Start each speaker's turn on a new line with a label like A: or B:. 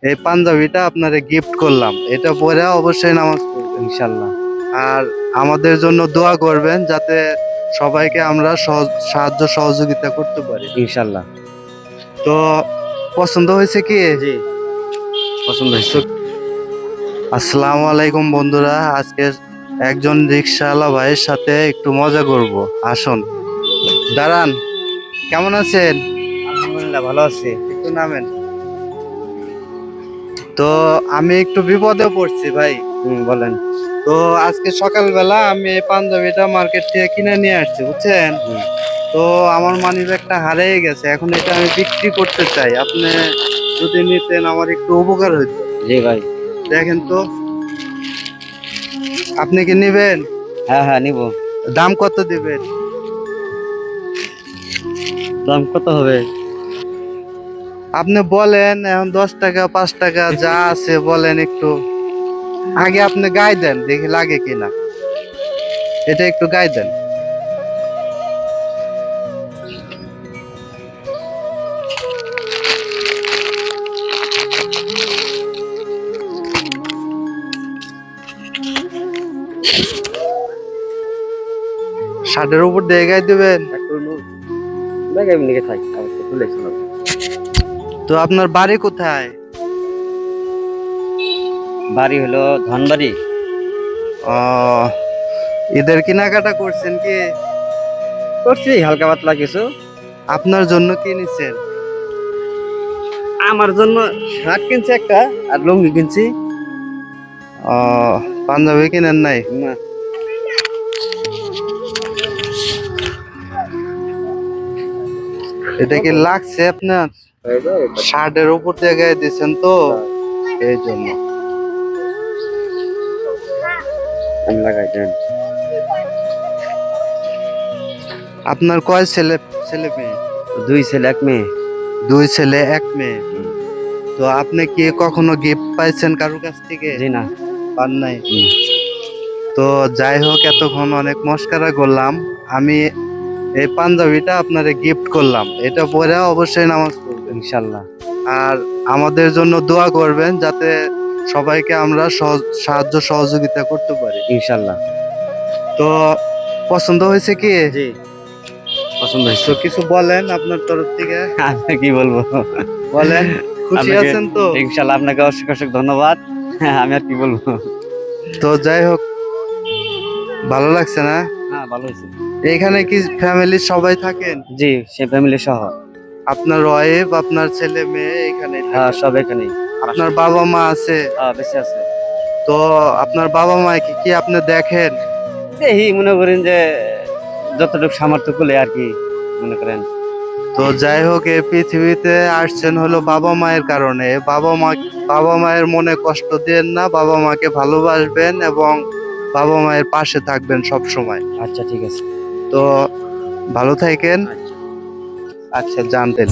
A: এই পাঞ্জাবিটা আপনারে গিফট করলাম, এটা পরে অবশ্যই নামাজ পড়বেন
B: ইনশাল্লাহ।
A: আর আমাদের জন্য দোয়া করবেন যাতে সবাইকে আমরা সাহায্য সহযোগিতা করতে পারি।
B: ইনশাল্লাহ।
A: তো পছন্দ হয়েছে কি?
B: জি, পছন্দ হয়েছে।
A: তো আসসালামু আলাইকুম বন্ধুরা, আজকে একজন রিক্সাওয়ালা ভাইয়ের সাথে একটু মজা করব। আসুন, দাঁড়ান। কেমন আছেন?
B: আলহামদুলিল্লাহ, ভালো আছি।
A: একটু নামেন। তো আমি একটু বিপদে পড়ছি ভাই।
B: বলেন।
A: তো আজকে সকালবেলা আমি এই পাঞ্জাবিটা মার্কেট থেকে কিনে নিয়ে আসছি, বুঝছেন?
B: হুম।
A: তো আমার মানিব্যাগটা হারিয়ে গেছে, এখন এটা আমি বিক্রি করতে চাই। আপনি যদি নিতেন আমার একটু উপকার হইতো।
B: জি ভাই।
A: দেখেন তো, আপনি কি নিবেন?
B: হ্যাঁ হ্যাঁ, নিব।
A: দাম কত দিবেন?
B: দাম কত হবে?
A: আপনি বলেন, এখন 10 টাকা 5 টাকা যা আছে বলেন একটু। আগে আপনি গায়ে দেন, দেখি লাগে কিনা। এটা একটু গায়ে দেন। শার্টের উপর দিয়ে গায়ে দিবেন। তো আপনার বাড়ি কোথায়?
B: বাড়ি হলো ধনবাড়ি।
A: ও, ঈদের কেনাকাটা করছেন কি?
B: করছি হালকা পাতলা কিছু।
A: আপনার জন্য কি নিছেন?
B: আমার জন্য শার্ট কিনছি একটা, আর লুঙ্গি কিনছি।
A: ও, পাঞ্জাবি কিনেন নাই?
B: না।
A: এটা কি লাগছে আপনার? শার্টের উপর দিয়ে গায়ে দিয়েছেন তো, এই জন্য।
B: আমি লাগাই দেন।
A: আপনার কয় ছেলে ছেলে মেয়ে?
B: 2 ছেলে 1 মেয়ে।
A: 2 ছেলে 1 মেয়ে। তো আপনি কি কখনো গিফট পাইছেন কারোর কাছ থেকে?
B: জি না।
A: পান নাই? তো যাই হোক, এতক্ষণ অনেক মস্করা করলাম। আমি এই পাঞ্জাবিটা আপনারে গিফট করলাম, এটা পরে অবশ্যই নামাজ পড়বেন
B: ইনশাল্লাহ।
A: আর আমাদের জন্য দোয়া করবেন যাতে সবাইকে আমরা সাহায্য সহযোগিতা করতে পারি।
B: ইনশাল্লাহ।
A: তো পছন্দ হয়েছে কি?
B: জি, পছন্দ হয়েছে।
A: তো কিছু বলেন আপনার তরফ থেকে,
B: আমি কি বলবো?
A: বলেন। খুশি
B: আপনাকে
A: আছেন তো?
B: ইনশাল্লাহ, আপনাকে অশেষ অশেষ ধন্যবাদ। আমি আর কি বলবো?
A: তো যাই হোক, ভালো লাগছে না?
B: হ্যাঁ, ভালো হয়েছে।
A: এখানে কি ফ্যামিলির সবাই থাকেন?
B: জি, সে ফ্যামিলি সহ।
A: আপনার ওয়াইফ, আপনার ছেলে মেয়ে এখানে
B: হ্যাঁ,
A: থাকেন?
B: সব এখানেই।
A: আপনার বাবা মা আছে?
B: হ্যাঁ, বেঁচে আছে।
A: তো আপনার বাবা মা কি কি আপনি দেখেন?
B: এই মনে করেন যে যতটুকু সামর্থ্য করলে আর কি, মনে করেন।
A: তো যাই হোক, এই পৃথিবীতে আসছেন হলো বাবা মায়ের কারণে। বাবা মায়ের মনে কষ্ট দিয়েন না, বাবা মাকে ভালোবাসবেন এবং বাবা মায়ের পাশে থাকবেন সব সময়।
B: আচ্ছা, ঠিক আছে।
A: তো ভালো থাকেন।
B: আচ্ছা।
A: আচ্ছা, জানতেন।